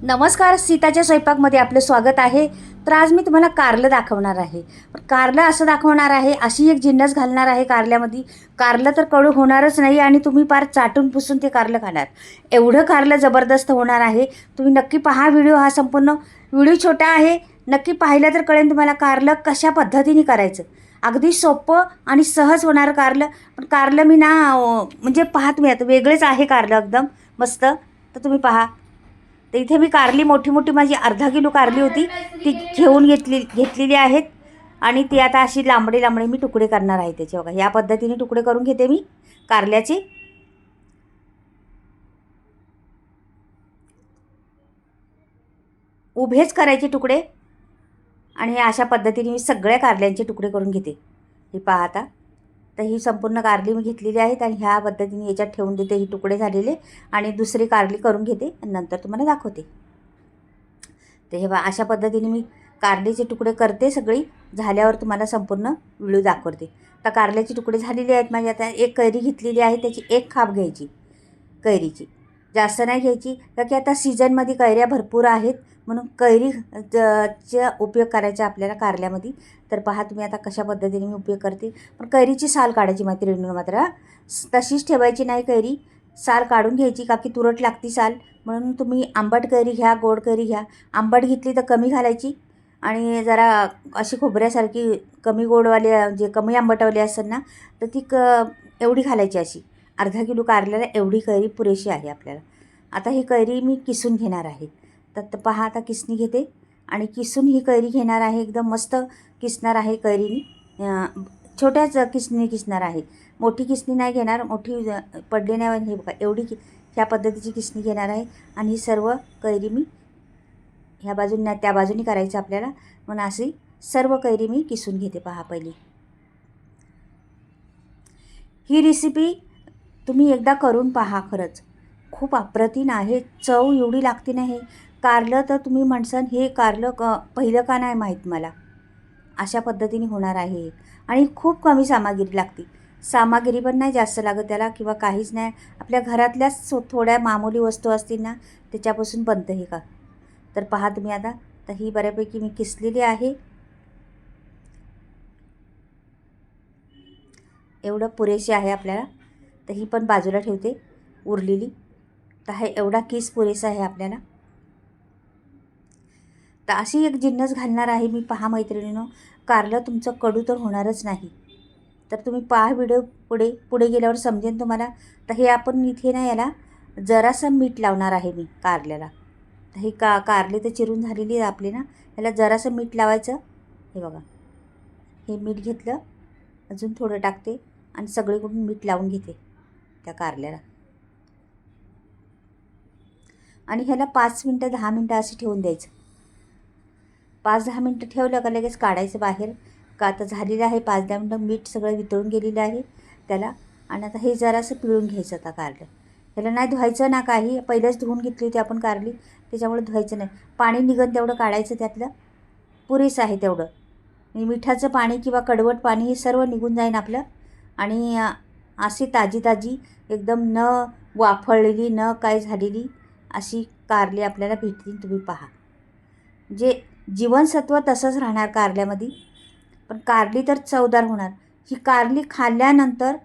नमस्कार, सीताच्या स्वयंपाकमध्ये आपलं स्वागत आहे. तर आज मी तुम्हाला कारलं दाखवणार आहे. पण कारलं असं दाखवणार आहे, अशी एक जिन्नस घालणार आहे कारल्यामध्ये. कारलं तर कडू होणारच नाही आणि तुम्ही पार चाटून पुसून ते कारलं खाणार. एवढं कारलं जबरदस्त होणार आहे. तुम्ही नक्की पहा व्हिडिओ. हा संपूर्ण व्हिडिओ छोटा आहे, नक्की पाहिलं तर कळेल तुम्हाला कारलं कशा पद्धतीने करायचं. अगदी सोपं आणि सहज होणारं कारलं. पण कारलं मी ना म्हणजे पहा तुम्ही, आता वेगळेच आहे कारलं एकदम मस्त. तर तुम्ही पहा. तर इथे मी कारली मोठी मोठी माझी अर्धा किलो कारली होती, ती घेऊन घेतलेली आहेत. आणि ती आता अशी लांबडे लांबडे मी तुकडे करणार आहे त्याचे. बघा, या पद्धतीने तुकडे करून घेते मी कारल्याचे. उभेच करायचे तुकडे आणि अशा पद्धतीने मी सगळ्या कारल्यांचे तुकडे करून घेते. हे पहा आता. तर ही संपूर्ण कारली मी घेतलेली आहेत आणि ह्या पद्धतीने याच्यात ठेवून देते ही तुकडे झालेले. आणि दुसरी कारली करून घेते आणि नंतर तुम्हाला दाखवते. तर हे अशा पद्धतीने मी कारलीचे तुकडे करते. सगळी झाल्यावर तुम्हाला संपूर्ण व्हिडिओ दाखवते. तर कारल्याचे तुकडे झालेले आहेत माझे. आता एक कैरी घेतलेली आहे, त्याची एक खाप घ्यायची कैरीची, जास्त नाही घ्यायची. कारण की आता सीझनमध्ये कैऱ्या भरपूर आहेत, म्हणून कैरीचा उपयोग करायचा आपल्याला कारल्यामध्ये. तर पहा तुम्ही आता कशा पद्धतीने मी उपयोग करते. पण कैरीची साल काढायची मैत्रिणींनो मात्र, तशीच ठेवायची नाही कैरी. साल काढून घ्यायची, का की तुरट लागती साल. म्हणून तुम्ही आंबट कैरी घ्या, गोड कैरी घ्या. आंबट घेतली तर कमी घालायची आणि जरा अशी खोबऱ्यासारखी कमी गोडवाली, जे कमी आंबटवाली असेल ना, तर ती एवढी घालायची. अशी अर्धा किलो कारल्याला एवढी कैरी पुरेशी आहे आपल्याला. आता ही कैरी मी किसून घेणार आहे. तर पहा, आता किसणी घेते आणि किसून ही कैरी घेणार आहे. एकदम मस्त किसणार आहे कैरीनी. छोट्याच किसणी किसणार आहे, मोठी किसणी नाही घेणार. मोठी पडली नाही. हे बघा, एवढी ह्या पद्धतीची किसणी घेणार आहे. आणि ही सर्व कैरी मी ह्या बाजूने त्या बाजूने करायचं आपल्याला. म्हणून अशी सर्व कैरी मी किसून घेते. पहा पहिली. ही रेसिपी तुम्ही एकदा करून पहा. खरंच खूप अप्रतिम आहे. चव एवढी लागते ना. हे कारलं तर तुम्ही म्हणसान हे कारलं पहिलं का नाही माहीत मला. अशा पद्धतीने होणार आहे. आणि खूप कमी सामग्री लागते. सामग्री पण नाही जास्त लागत त्याला, किंवा काहीच नाही. आपल्या घरातल्याच थोड्या मामूली वस्तू असतील ना, त्याच्यापासून बनतं हे का. तर पहा तुम्ही आता. तर ही बऱ्यापैकी मी किसलेली आहे. एवढं पुरेशी आहे आपल्याला. तर ही पण बाजूला ठेवते उरलेली. तर हा एवढा किस पुरेसा आहे आपल्याला. तर अशी एक जिन्नस घालणार आहे मी. पहा मैत्रिणींनो, कारलं तुमचं कडू तर होणारच नाही. तर तुम्ही पहा व्हिडिओ. पुढे गेल्यावर समजेल तुम्हाला. तर हे आपण इथे ना याला जरासं मीठ लावणार आहे मी कारल्याला. तर हे कारले तर चिरून झालेली आहे आपली ना, याला जरासं मीठ लावायचं. हे बघा, हे मीठ घेतलं, अजून थोडं टाकते आणि सगळीकडून मीठ लावून घेते त्या कारल्याला. आणि ह्याला 5 मिनटं 10 मिनटं असे ठेवून द्यायचं. 5-10 मिनटं ठेवलं का लगेच काढायचं बाहेर. का आता झालेलं आहे 5-10 मिनटं. मीठ सगळं वितळून गेलेलं आहे त्याला. आणि आता हे जरासं पिळून घ्यायचं आता कारलं. ह्याला नाही धुवायचं ना काही. पहिलेच धुवून घेतली होती आपण कारली, त्याच्यामुळे धुवायचं नाही. पाणी निघन तेवढं काढायचं त्यातलं, पुरेसं आहे तेवढं. मिठाचं पाणी किंवा कडवट पाणी हे सर्व निघून जाईन आपलं. आणि अशी ताजी ताजी एकदम न वाफळलेली न काय झालेली अशी कारली आपल्याला भेटतील. तुम्ही पहा, जे जीवनसत्व तसंच राहणार कारल्यामध्ये. पण कारली तर चवदार होणार. ही कारली खाल्ल्यानंतर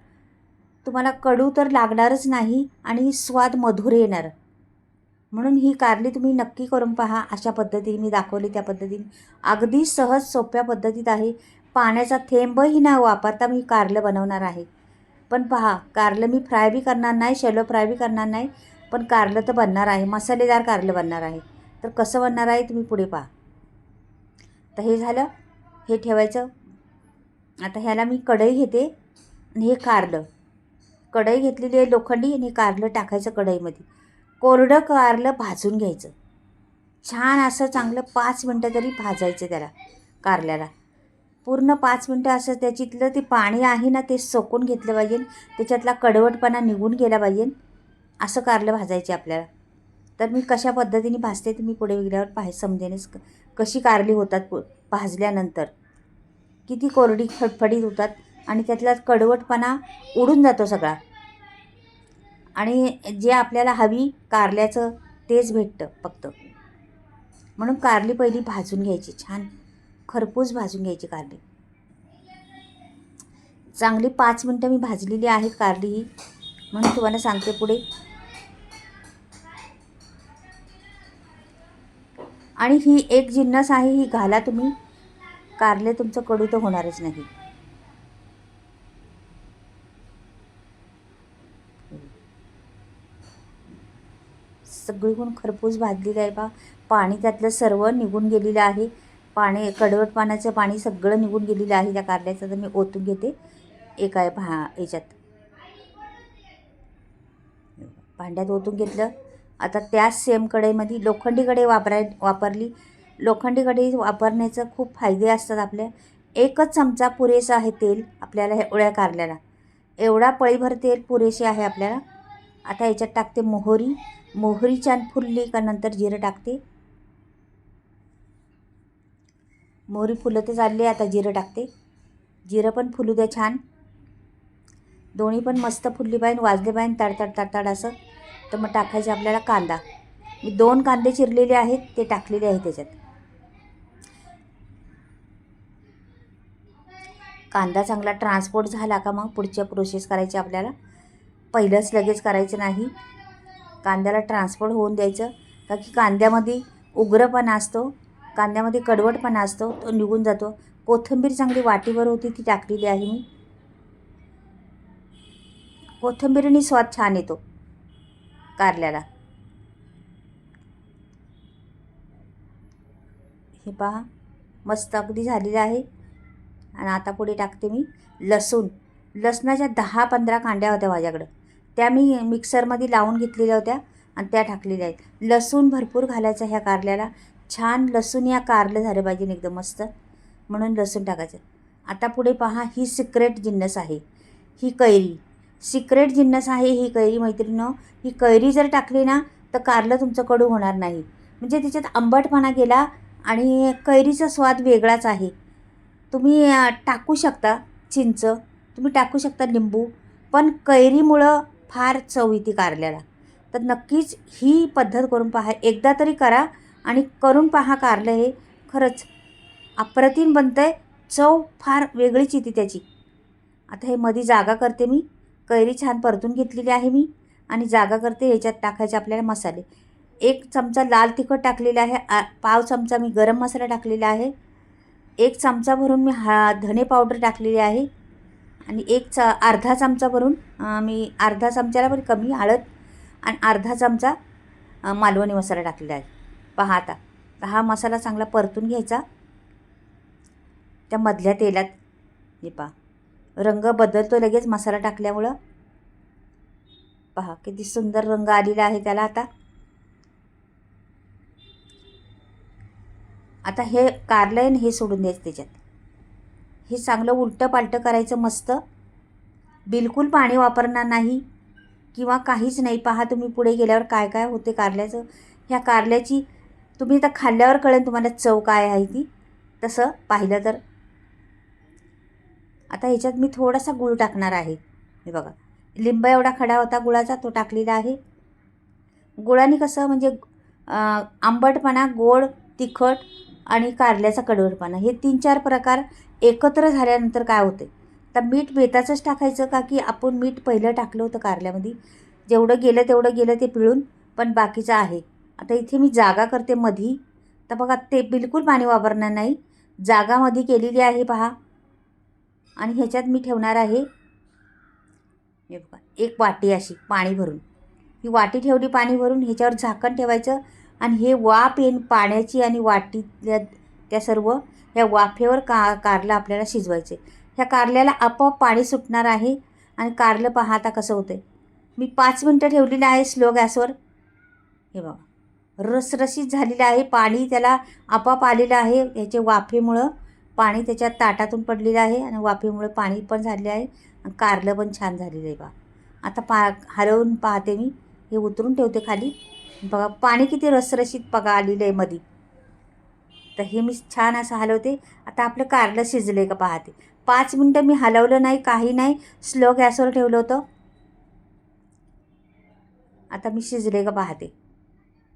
तुम्हाला कडू तर लागणारच नाही आणि स्वाद मधुर येणार. म्हणून ही कारली तुम्ही नक्की करून पहा. अशा पद्धतीने मी दाखवली त्या पद्धतीने अगदी सहज सोप्या पद्धतीत आहे. पाण्याचा थेंबही न वापरता मी कारलं बनवणार आहे. पण पहा, कारलं मी फ्राय बी करणार नाही, शॅलो फ्राय बी करणार नाही. पण कारलं तर बनणार आहे, मसालेदार कारलं बनणार आहे. तर कसं बनणार आहे तुम्ही पुढे पहा. तर हे झालं, हे ठेवायचं. आता ह्याला मी कढई घेते आणि हे कारलं, कढई घेतलेली आहे लोखंडी, आणि कारलं टाकायचं कढईमध्ये. कोरडं कारलं भाजून घ्यायचं छान असं चांगलं. 5 मिनटं तरी भाजायचं त्याला कारल्याला. पूर्ण 5 मिनटं असं त्याच्यातलं ते पाणी आहे ना ते सोकून घेतलं पाहिजे. त्याच्यातला कडवटपणा निघून गेला पाहिजे. असं कारलं भाजायचे आपल्याला. तर मी कशा पद्धतीने भाजते तुम्ही पुढे गेल्यावर समजेनच कशी कारली होतात भाजल्यानंतर. किती कोरडी फडफडीत होतात आणि त्यातला कडवटपणा उडून जातो सगळा. आणि जे आपल्याला हवी कारल्याचं तेच भेटतं फक्त. म्हणून कारली पहिली भाजून घ्यायची, छान खरपूस भाजून घ्यायची कारली. चांगली 5 मिनटं मी भाजलेली आहे कारली ही, म्हणून तुम्हाला सांगते पुढे. आणि ही एक जिन्नस आहे, ही घाला तुम्ही, कारले तुमचं कडू तर होणारच नाही. सगळीकडून खरपूस भाजलेलं आहे पहा. पाणी त्यातलं सर्व निघून गेलेलं आहे. पाणी, कडवट पाण्याचं पाणी सगळं निघून गेलेलं आहे त्या कारल्याचं. तर मी ओतून घेते एका याच्यात, भांड्यात ओतून घेतलं. आता त्याच सेम कढईमध्ये लोखंडी कढई वापरली. लोखंडी कढई वापरण्याचं खूप फायदे असतात आपल्या. 1च चमचा पुरेसा आहे तेल आपल्याला एवढ्या कारल्याला. एवढा पळीभर तेल पुरेसे आहे आपल्याला. आता याच्यात टाकते मोहरी. मोहरी छान फुलली का नंतर जिरं टाकते. मोहरी फुलत चालली, आता जिरं टाकते. जिरं पण फुलू द्या छान. दोन्ही पण मस्त फुलली पाहिजे, वाजले पाहिजे तडतड तडतड असं. तर मग टाकायचे आपल्याला कांदा. मी 2 कांदे चिरलेले आहेत, ते टाकलेले आहेत त्याच्यात. कांदा चांगला ट्रान्सपोर्ट झाला का मग पुढच्या प्रोसेस करायची आपल्याला. पहिलंच लगेच करायचं नाही, कांद्याला ट्रान्सपोर्ट होऊन द्यायचं. का की कांद्यामध्ये उग्रपणा असतो, कांद्यामध्ये कडवटपणा असतो, तो निघून जातो. कोथिंबीर चांगली वाटीवर होती ती टाकलेली आहे मी. कोथिंबीरीने स्वाद छान येतो कारल्याला. हे पहा मस्त अगदी झालेलं आहे. आणि आता पुढे टाकते मी लसूण. लसणाच्या 10-15 कांड्या होत्या माझ्याकडं, त्या मी मिक्सरमध्ये लावून घेतलेल्या होत्या आणि त्या टाकलेल्या आहेत. लसूण भरपूर घालायचं ह्या कारल्याला. छान लसूण या कारलं झालं पाहिजे एकदम मस्त, म्हणून लसूण टाकायचं. आता पुढे पहा, ही सिक्रेट जिन्नस आहे, ही कैरी. सिक्रेट जिन्नस आहे ही कैरी मैत्रिणींनो. ही कैरी जर टाकली ना तर कारलं तुमचं कडू होणार नाही. म्हणजे त्याच्यात आंबटपणा गेला आणि कैरीचा स्वाद वेगळाच आहे. तुम्ही टाकू शकता चिंच, तुम्ही टाकू शकता लिंबू, पण कैरीमुळं फार चव येते कारल्याला. तर नक्कीच ही पद्धत करून पहा, एकदा तरी करा आणि करून पहा. कारलं हे खरंच अप्रतिम बनतं आहे, चव फार वेगळीच येते त्याची. आता हे मध्ये जागा करते मी. कैरी छान परतून घेतलेली आहे मी आणि जागा करते. याच्यात टाकायचे आपल्याला मसाले. 1 चमचा लाल तिखट टाकलेला आहे, पाव चमचा मी गरम मसाला टाकलेला आहे, 1 चमचा भरून मी धने पावडर टाकलेली आहे आणि अर्धा चमचा भरून मी अर्धा चमच्याला पण कमी हळद आणि अर्धा चमचा मालवणी मसाला टाकलेला आहे. पहा आता हा मसाला चांगला परतून घ्यायचा त्या मधल्या तेलात. हे पहा रंग बदलतो लगेच मसाला टाकल्यामुळं. पहा किती सुंदर रंग आलेला आहे त्याला. आता हे कारलं आहे हे सोडून द्यायचं त्याच्यात. हे चांगलं उलटं पालटं करायचं मस्त. बिलकुल पाणी वापरणार नाही किंवा काहीच नाही. पहा तुम्ही पुढे गेल्यावर काय काय होते कारल्याचं. ह्या कारल्याची तुम्ही आता खाल्ल्यावर कळेल तुम्हाला चव काय आहे ती, तसं पाहिलं तर. आता ह्याच्यात मी थोडासा गूळ टाकणार आहे. हे बघा लिंबा एवढा खडा होता गुळाचा, तो टाकलेला आहे. गुळाने कसं म्हणजे आंबटपणा, गोड, तिखट आणि कारल्याचा कडवटपणा हे 3-4 प्रकार एकत्र झाल्यानंतर काय होते. तर मीठ बेताचंच टाकायचं, का की आपण मीठ पहिलं टाकलं होतं कारल्यामध्ये. जेवढं गेलं तेवढं गेलं ते पिळून, पण बाकीचं आहे. आता इथे मी जागा करते मधी. तर बघा ते बिलकुल पाणी वापरणार नाही, जागामध्ये केलेली आहे पहा. आणि ह्याच्यात मी ठेवणार आहे, हे बघा 1 वाटी अशी पाणी भरून. ही वाटी ठेवली पाणी भरून, ह्याच्यावर झाकण ठेवायचं आणि हे वाफ येईन पाण्याची आणि वाटीतल्या त्या सर्व ह्या वाफेवर कारलं आपल्याला शिजवायचे. ह्या कारल्याला आपोआप पाणी सुटणार आहे आणि कारलं पहा आता कसं होतं आहे. मी 5 मिनटं ठेवलेलं आहे स्लो गॅसवर. हे बघा रसरशीत झालेलं आहे, पाणी त्याला आपोआप आलेलं आहे. ह्याच्या वाफेमुळं पाणी त्याच्या ताटातून पडलेलं आहे आणि वाफेमुळे पाणी पण झालेलं आहे आणि कारलं पण छान झालेलं आहे बघा. आता हलवून पाहते मी, हे उतरून ठेवते खाली. बघा पाणी किती रसरशीत बघा आलेलं आहे मध्ये. तर हे मी छान असं हलवते. आता आपलं कारलं शिजलं आहे का पाहते. 5 मिनटं मी हलवलं नाही, काही नाही, स्लो गॅसवर ठेवलं होतं. आता मी शिजले का पाहते.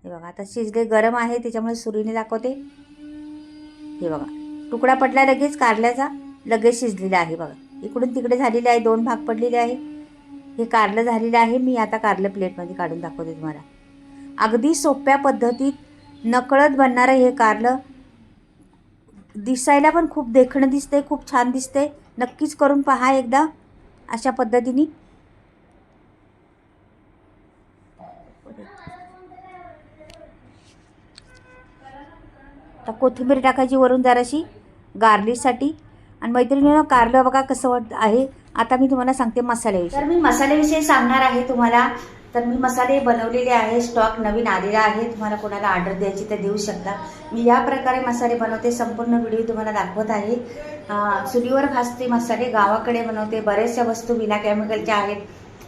हे बघा आता शिजले, गरम आहे त्याच्यामुळे सुरीने दाखवते. हे बघा तुकडा पडला लगेच कारल्याचा, लगेच शिजलेला आहे बघा. इकडून तिकडे झालेले आहे, 2 भाग पडलेले आहे. हे कारलं झालेलं आहे. मी आता कारलं प्लेटमध्ये काढून दाखवते तुम्हाला. अगदी सोप्या पद्धतीत नकळत बनणारं हे कारलं. दिसायला पण खूप देखणं दिसते, खूप छान दिसते. नक्कीच करून पहा एकदा अशा पद्धतीने. आता कोथिंबीर टाकायची वरून जराशी गार्लिशसाठी. आणि मैत्रिणींनो, कारलं बघा कसं वाटतं आहे. आता मी तुम्हाला सांगते मसाल्याविषयी. तर मी मसाल्याविषयी सांगणार आहे तुम्हाला. तर मी मसाले बनवलेले आहे, स्टॉक नवीन आलेला आहे. तुम्हाला कोणाला ऑर्डर द्यायची तर देऊ शकता. मी या प्रकारे मसाले बनवते, संपूर्ण व्हिडिओ तुम्हाला दाखवत आहे. चुलीवर भाजते मसाले, गावाकडे बनवते. बऱ्याचशा वस्तू बिना केमिकलच्या आहेत.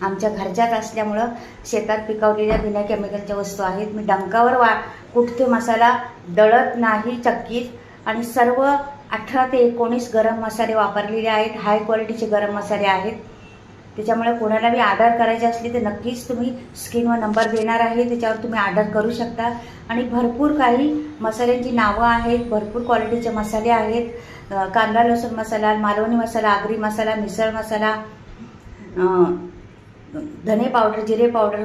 आमच्या घरच्याच असल्यामुळं शेतात पिकवलेल्या बिना केमिकलच्या वस्तू आहेत. मी डंकावर कुठते मसाला दळत नाही चक्कीत. आणि सर्व 18 ते 19 गरम मसाले वापरलेले आहेत. हाय क्वालिटीचे गरम मसाले आहेत. त्याच्यामुळे कोणाला बी ऑर्डर करायची असली तर नक्कीच तुम्ही स्क्रीनवर नंबर देणार आहे, त्याच्यावर तुम्ही ऑर्डर करू शकता. आणि भरपूर काही मसाल्यांची नावं आहेत, भरपूर क्वालिटीचे मसाले आहेत. कांदा लसूण मसाला, मालवणी मसाला, आगरी मसाला, मिसळ मसाला, धने पावडर, जिरे पावडर,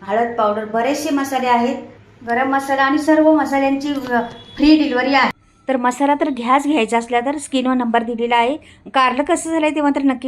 हळद पावडर, बरेचसे मसाले आहेत. गरम मसाला आणि सर्व मसाल्यांची फ्री डिलिव्हरी आहे. तर मसाला तर घ्यायचा असला तर स्क्रीनवर नंबर दिलेला आहे. कारलं कसं झालं आहे ते मात्र नक्की